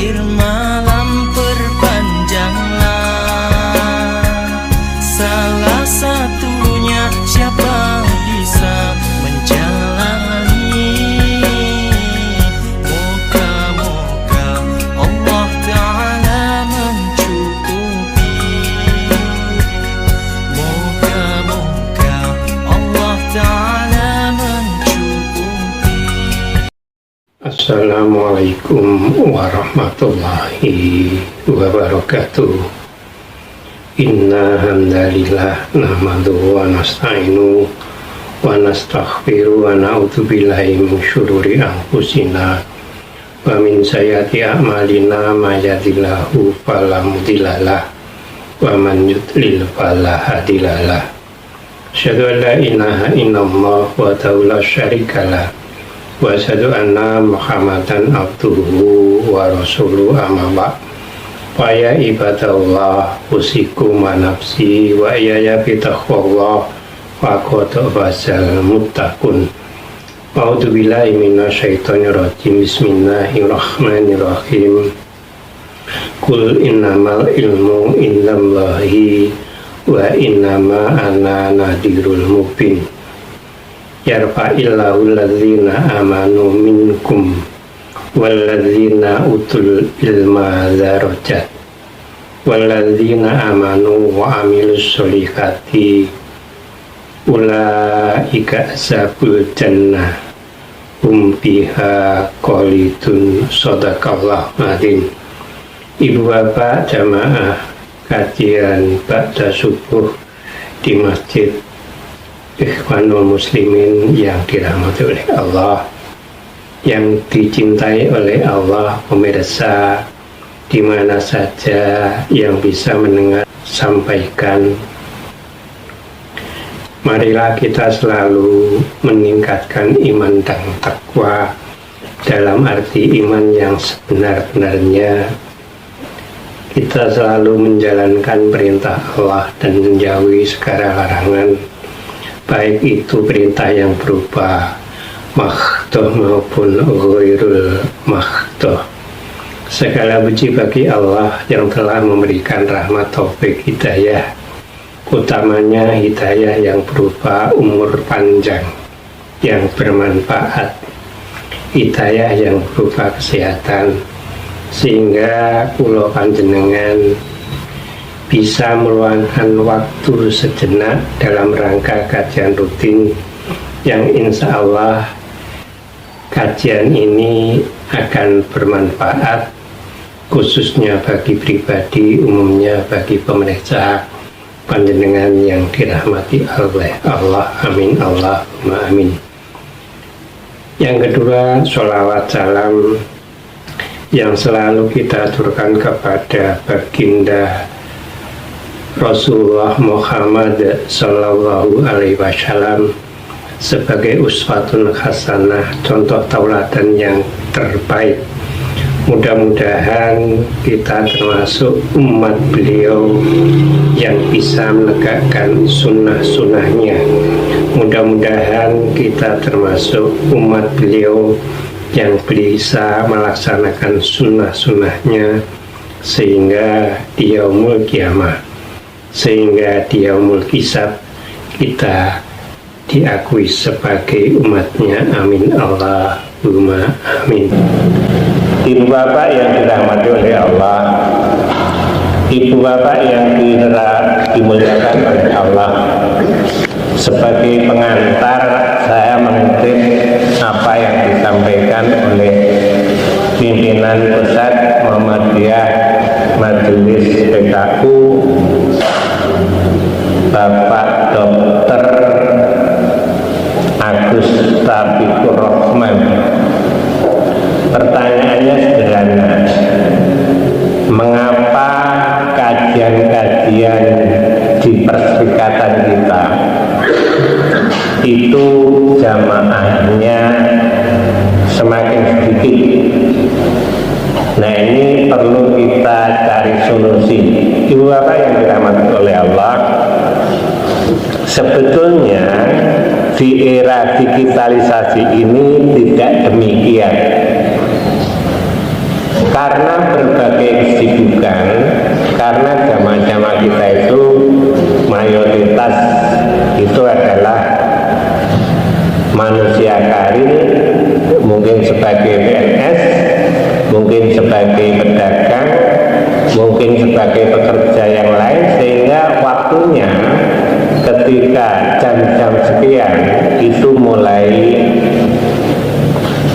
akhir malam perpanjanglah. Salah satunya siapa bisa menjalani. Moga-moga Allah Ta'ala mencukupi. Moga-moga Allah Ta'ala mencukupi. Assalamualaikum warahmatullahi wabarakatuh. Inna hamdalillah nahmaduhu wa nasta'inu wa nastaghfiru wa na'udzu billahi min syururi anfusina wa min sayyiati a'malina may yahdihillahu fala mudhillalah wa man yudlil fala hadiyalah. Asyhadu an la ilaha illallah wa la syarikalah wa asyhadu anna Muhammadan abduhu wa rasuluhu amma ba'd. Wa ya ibadallah usikum wa nafsi wa ya bitaqwallah wa qad fasal muttaqun. A'udzu billahi minasyaitonir rajim. Bismillahirrahmanirrahim. Qul innamal ilmu indallahi wa innama ana nadhirul mubin. Yarfa'illahu alladzina amanu minkum walladzina utul ilma darajat. Walladzina amanu wa amilus sholihati ulaika ashabul jannah hum fiha khalidun. Shadaqallahu adzim. Ibu bapak jamaah kajian ba'da subuh di Masjid Ikhwanul Muslimin yang dirahmati oleh Allah, yang dicintai oleh Allah, pemirsa di mana saja yang bisa mendengar sampaikan. Marilah kita selalu meningkatkan iman dan takwa dalam arti iman yang sebenar-benarnya. Kita selalu menjalankan perintah Allah dan menjauhi segala larangan, baik itu perintah yang berupa makhdoh maupun ghairul makhdoh. Segala puji bagi Allah yang telah memberikan rahmat taufik hidayah, utamanya hidayah yang berupa umur panjang yang bermanfaat, hidayah yang berupa kesehatan, sehingga kula panjenengan bisa meluangkan waktu sejenak dalam rangka kajian rutin yang insya Allah kajian ini akan bermanfaat khususnya bagi pribadi, umumnya bagi pemeriksa panjenengan yang dirahmati oleh Allah. Amin Allahumma amin. Yang kedua, sholawat salam yang selalu kita aturkan kepada baginda Rasulullah Muhammad Sallallahu Alaihi Wasallam sebagai uswatun hasanah, contoh tauladan yang terbaik. Mudah-mudahan kita termasuk umat beliau yang bisa menegakkan sunnah-sunnahnya. Mudah-mudahan kita termasuk umat beliau yang bisa melaksanakan sunnah-sunnahnya sehingga di yaumul kiamah, sehingga di yaumul hisab kita diakui sebagai umatnya. Amin Allahumma amin. Ibu bapak yang dirahmati oleh Allah, ibu bapak yang dimuliakan oleh Allah, sebagai pengantar saya mengutip apa yang disampaikan oleh pimpinan pusat Muhammadiyah Majelis PKU Bapak Dr. Agus Tabikur Rahman. Pertanyaannya sederhana, mengapa kajian-kajian di perserikatan kita itu jamaahnya semakin sedikit? Nah, ini perlu kita cari solusi. Ibu bapak yang dirahmati oleh Allah, sebetulnya di era digitalisasi ini tidak demikian. karena berbagai kesibukan, karena jamaah-jamaah kita itu mayoritas itu adalah manusia karir, mungkin sebagai PNS, mungkin sebagai pedagang, mungkin sebagai pekerja yang lain, sehingga waktunya ketika jam-jam sekian itu mulai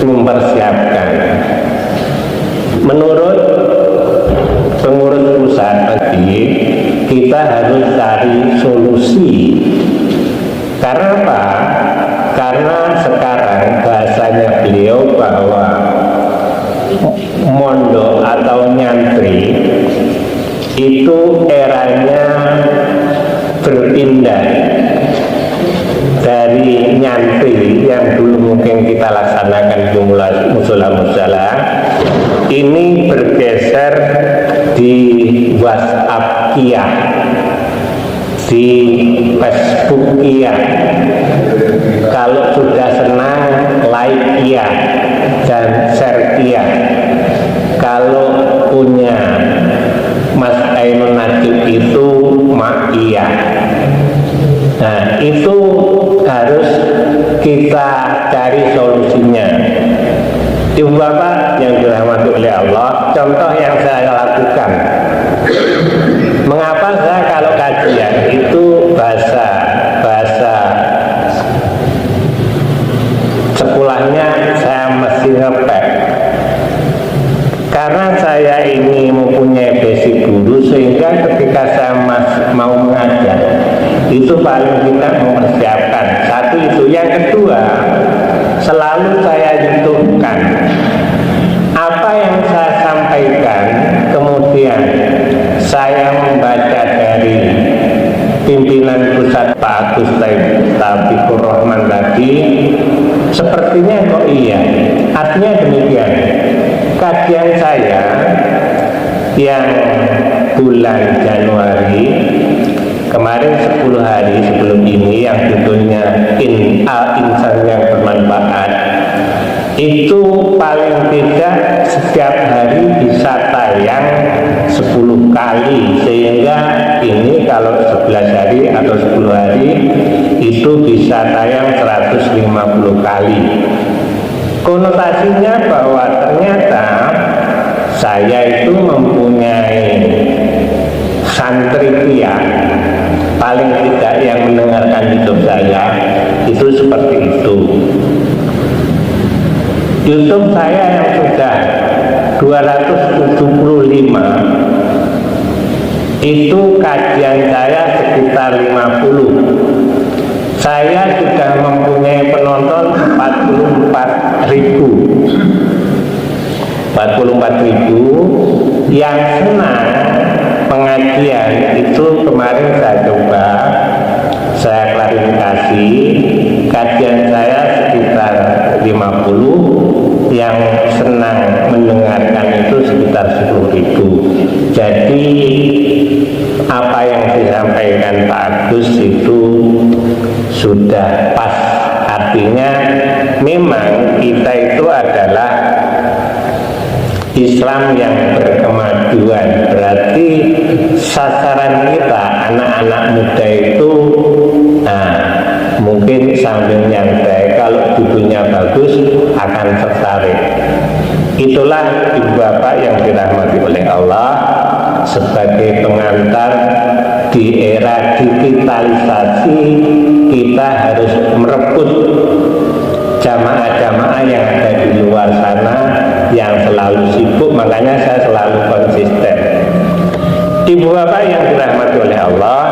mempersiapkan. Menurut pengurus pusat tadi, kita harus cari solusi. Karena apa? Karena sekarang bahasanya beliau bahwa mondok atau nyantri itu eranya berpindah dari nyantri yang dulu mungkin kita laksanakan di musola-musola, ini bergeser di WhatsApp Qiyah, di Facebook Qiyah. Kalau sudah senang, like Qiyah dan share Qiyah. Kalau punya Mas Ainun Najib itu Ma'iyah. Nah, itu harus kita cari solusinya. Ibu bapak yang dirahmati oleh Allah, contoh yang saya lakukan. Mengapa saya kalau kajian itu bahasa sekolahnya saya mesti ngepek. Karena saya ini mempunyai basic dulu, sehingga ketika saya mau mengajar itu paling tidak mempersiapkan. Satu itu. Yang kedua, selalu saya youtube-kan apa yang saya sampaikan, kemudian saya membaca dari pimpinan pusat Pak Agus Taufikur Rahman tadi, sepertinya kok iya. Artinya demikian, kajian saya yang bulan Januari kemarin 10 hari sebelum ini yang judulnya Al-Insan yang bermanfaat, itu paling tidak setiap hari bisa tayang 10 kali, sehingga ini kalau 11 hari atau 10 hari itu bisa tayang 150 kali. Konotasinya bahwa ternyata saya itu mempunyai santri Qiyah, paling tidak yang mendengarkan YouTube saya itu seperti itu. YouTube saya yang sudah 275 itu kajian saya sekitar 50. Saya sudah mempunyai penonton 44.000 yang senang pengajian. Itu kemarin saya coba, saya klarifikasi, kajian saya sekitar 50, yang senang mendengarkan itu sekitar 10.000. Jadi apa yang disampaikan Pak Agus itu sudah pas. Artinya memang kita itu adalah Islam yang berkemajuan. Berarti sasaran kita anak-anak muda itu mungkin sambil nyantai, kalau judulnya bagus akan tertarik. Itulah ibu bapak yang dirahmati oleh Allah, sebagai pengantar di era digitalisasi kita harus merebut jamaah-jamaah yang ada di luar sana yang selalu sibuk. Makanya saya selalu konsisten. Ibu bapak yang dirahmati oleh Allah,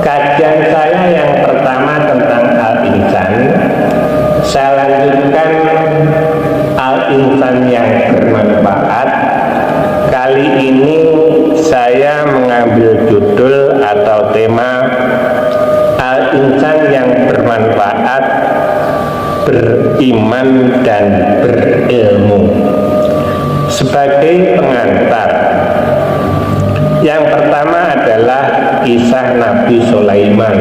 kajian saya yang pertama tentang Al-Insan, saya lanjutkan Al-Insan yang bermanfaat. Kali ini saya mengambil judul atau tema Al-Insan yang bermanfaat, beriman dan berilmu. Sebagai pengantar, yang pertama adalah kisah Nabi Sulaiman.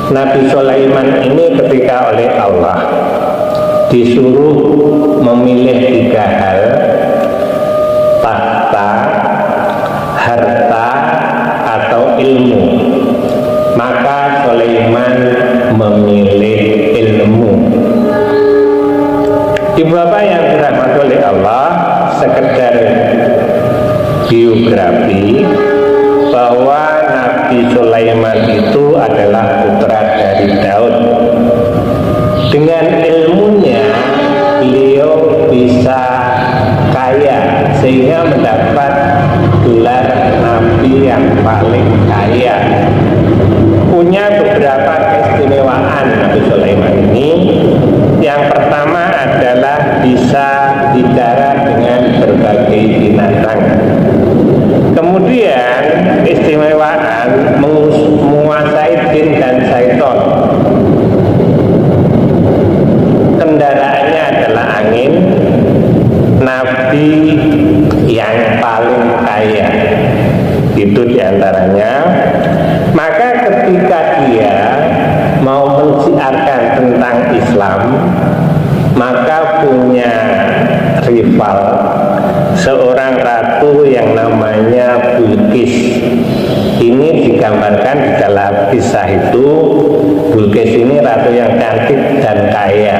Nabi Sulaiman ini ketika oleh Allah disuruh memilih 3 hal tahta, harta, atau ilmu. Maka Sulaiman memilih ilmu. Ibu bapak yang dirahmati oleh Allah, sekedar biografi bahwa Nabi Sulaiman itu adalah putra dari Daud. Dengan ilmunya beliau bisa kaya sehingga mendapat gelar Nabi yang paling kaya. Punya beberapa keistimewaan Nabi Sulaiman ini. Yang pertama adalah bisa bicara dengan berbagai binatang. Kemudian keistimewaan menguasai jin dan syaitan. Kendaraannya adalah angin. Nabi yang paling kaya, itu diantaranya. Maka ketika dia mau mensiarkan tentang Islam, maka punya rival, seorang ratu yang namanya Bilqis. Ini digambarkan di dalam kisah itu. Bilqis ini ratu yang cantik dan kaya.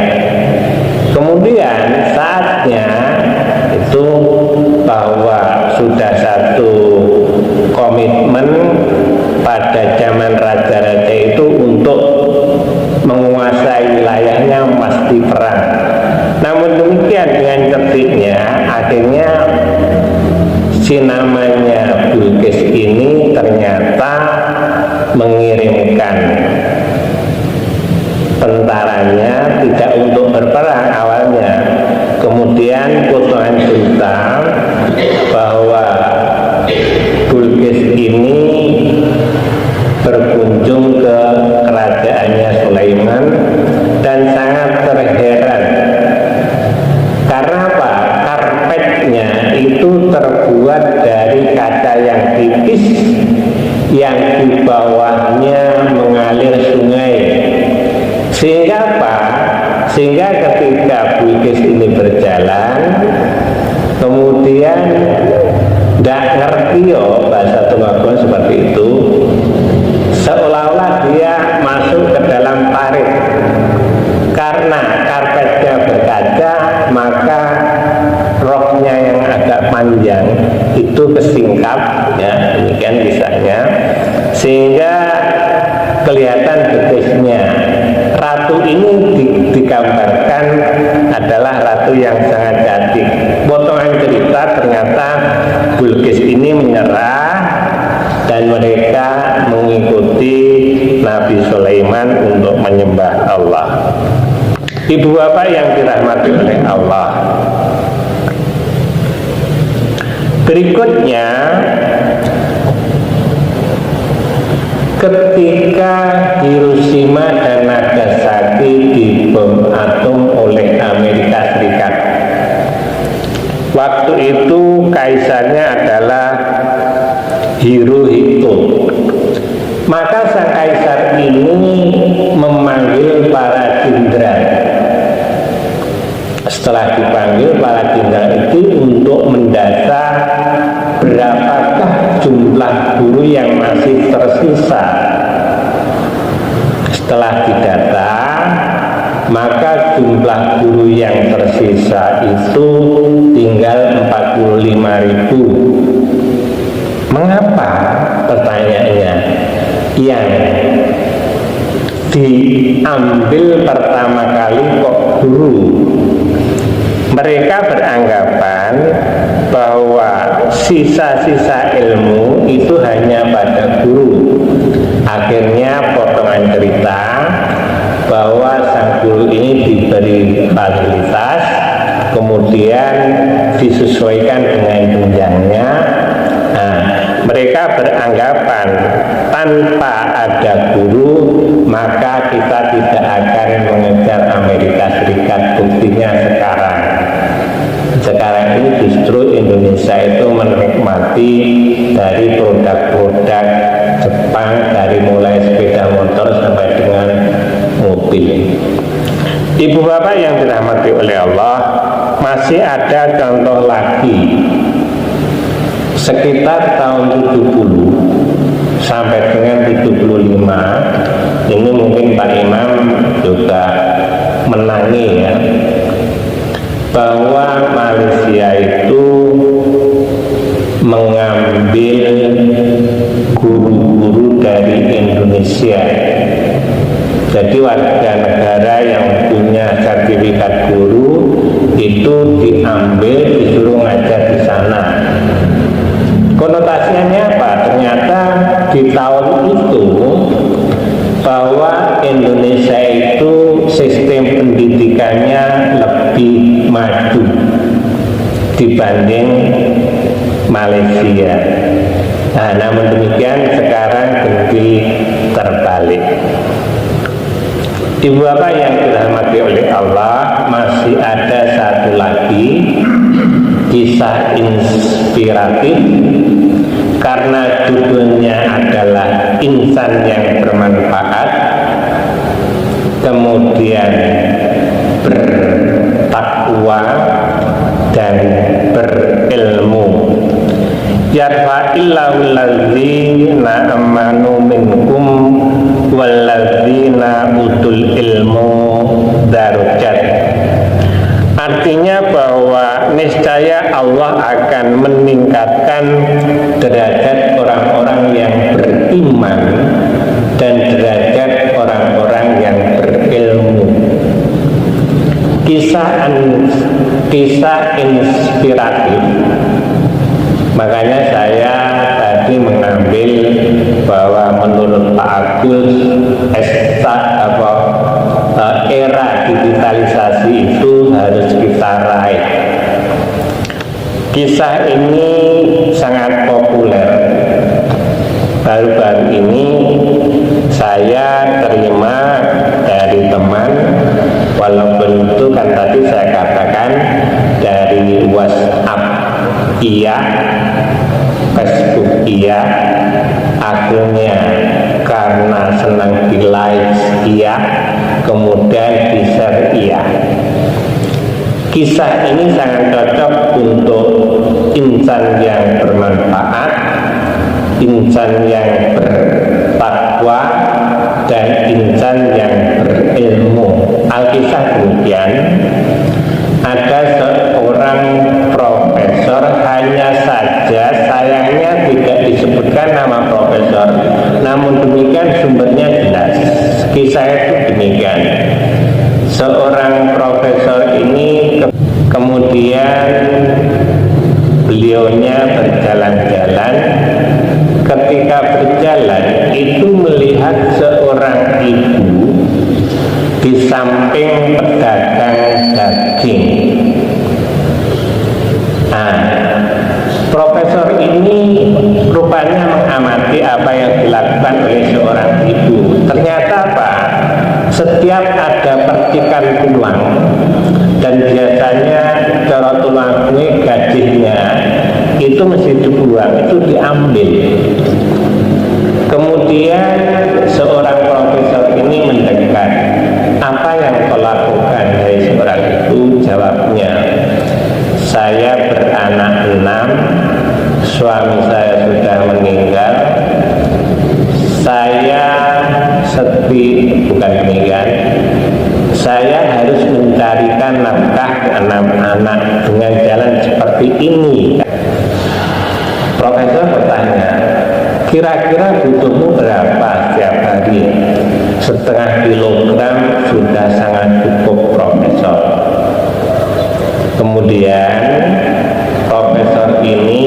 Kemudian saatnya itu bahwa sudah satu komitmen pada zaman raja-raja itu untuk menguasai wilayahnya pasti perang. Namun demikian dengan cerdiknya akhirnya si namanya Bilqis ini ternyata mengirimkan tentaranya tidak untuk berperang awalnya. Kemudian potongan cerita bahwa Bilqis ini berkunjung ke kerajaannya Sulaiman dan sangat terheran. Karena apa? Karpetnya itu terbuat dari kaca yang tipis yang di bawahnya mengalir sungai. Sehingga apa? Sehingga ketika Bilqis ini berjalan, kemudian tidak ngerti bahasa Tumapun seperti itu, seolah-olah dia masuk ke dalam parit. Karena karpetnya berkaca, maka roknya yang agak panjang itu kesingkap, ya demikian kisahnya, sehingga kelihatan betisnya. Ratu ini digambarkan adalah ratu yang sangat cantik. Potongan cerita ternyata Bilqis ini menyerah dan mereka mengikuti Nabi Sulaiman untuk menyembah Allah. Ibu bapak yang dirahmati oleh Allah, berikutnya ketika Hiroshima dan Nagasaki dibom atom oleh Amerika Serikat, waktu itu kaisarnya adalah Hirohito. Maka sang kaisar ini memanggil para jenderal. Setelah dipanggil para jenderal itu untuk mendata berapakah jumlah guru yang masih tersisa. Setelah didata, maka jumlah guru yang tersisa itu tinggal 45.000. Mengapa? Pertanyaannya, yang diambil pertama kali kok guru? Mereka beranggapan bahwa sisa-sisa ilmu itu hanya pada guru. Akhirnya potongan cerita bahwa sang guru ini diberi fasilitas, kemudian disesuaikan dengan jenjangnya. Nah, mereka beranggapan tanpa ada guru maka kita tidak akan mengejar Amerika Serikat. Buktinya sekarang ini justru Indonesia itu menikmati dari produk-produk Jepang, dari mulai sepeda motor sampai dengan mobil. Ibu bapak yang dirahmati oleh Allah, masih ada contoh lagi sekitar tahun 70 sampai dengan 75 ini mungkin Pak Imam juga menangi ya, bahwa Malaysia itu mengambil guru-guru dari Indonesia. Jadi warga negara yang punya sertifikat guru itu diambil, disuruh ngajar di sana. Konotasinya apa? Ternyata di tahun itu bahwa Indonesia itu sistem pendidikannya lebih maju dibanding Malaysia. Nah, namun demikian sekarang jadi terbalik. Ibu bapak yang dirahmati oleh Allah, masih ada satu lagi kisah inspiratif karena judulnya adalah insan yang bermanfaat, kemudian bertakwa dan berilmu. Yarfa'illahu alladzina amanu minkum walladzina utul ilmu darajat. Artinya bahwa niscaya Allah akan meningkatkan derajat orang-orang yang beriman dan derajat orang-orang yang berilmu. Kisah inspiratif. Makanya saya tadi mengambil bahwa menurut Pak Agus era digitalisasi itu harus kita raih. Kisah ini sangat populer. Baru-baru ini saya terima dari teman, walaupun itu kan tadi saya katakan dari WhatsApp iya, Facebook iya, akhirnya karena senang di like iya, kemudian di share iya. Kisah ini sangat cocok untuk insan yang bermanfaat, insan yang bertakwa, dan insan yang berilmu. Alkisah demikian. Ada seorang profesor, hanya saja sayangnya tidak disebutkan nama profesor, namun demikian sumbernya jelas. Kisah itu demikian. Seorang profesor ini kemudian beliaunya berjalan-jalan. Ketika berjalan itu melihat seorang ibu di samping pedagang daging. Nah, profesor ini rupanya mengamati apa yang dilakukan oleh seorang ibu. Ternyata apa? Setiap ada percikan tulang, dan biasanya cara tulang ini gajinya itu mesti dibuang, itu diambil. Kemudian seorang profesor ini mendekat. Apa yang kau lakukan? Dari seorang itu jawabnya, saya beranak 6, suami saya sudah meninggal, saya bukan meninggal, saya harus mencarikan nafkah ke 6 anak dengan jalan seperti ini. Profesor bertanya, kira-kira butuhmu berapa setiap hari? 1,5 kilogram sudah sangat cukup, Profesor. Kemudian profesor ini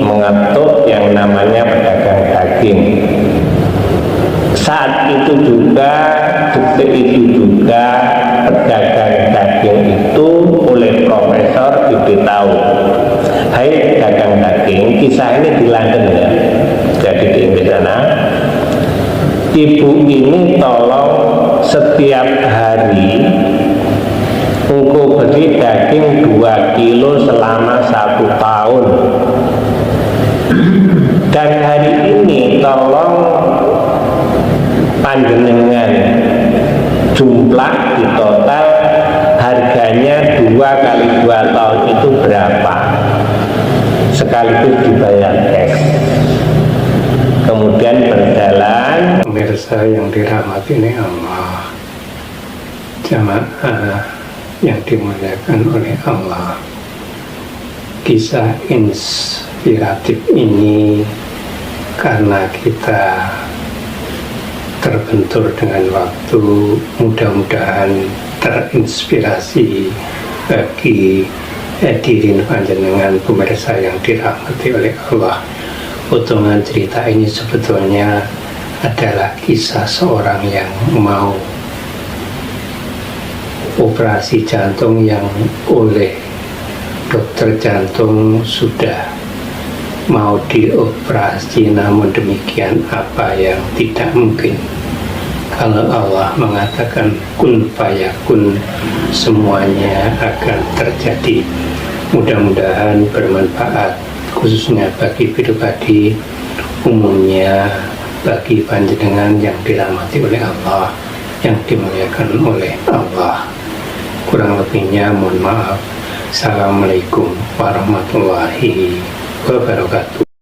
mengetuk yang namanya pedagang daging. Saat itu juga, detik itu juga, pedagang daging itu oleh profesor diberitahu, hai pedagang daging, kisah ini di London ya, jadi di Inggris sana. Ibu ini tolong setiap hari engkau beri daging 2 kilo selama 1 tahun. Dan hari ini tolong panjenengan jumlah di total harganya 2 kali 2 tahun itu berapa. sekaligus dibayar cash. Kemudian berjalan. Pemirsa yang dirahmati ini Allah, jamaah yang dimuliakan oleh Allah, kisah inspiratif ini karena kita terbentur dengan waktu, mudah-mudahan terinspirasi bagi hadirin panjenengan pemirsa yang dirahmati oleh Allah. Potongan cerita ini sebetulnya adalah kisah seorang yang mau operasi jantung yang oleh dokter jantung sudah mau dioperasi, namun demikian apa yang tidak mungkin. Kalau Allah mengatakan kun fayakun, semuanya akan terjadi. Mudah-mudahan bermanfaat, khususnya bagi pribadi, umumnya bagi panjenengan yang dirahmati oleh Allah, yang dimuliakan oleh Allah. Kurang lebihnya mohon maaf. Assalamualaikum warahmatullahi wabarakatuh.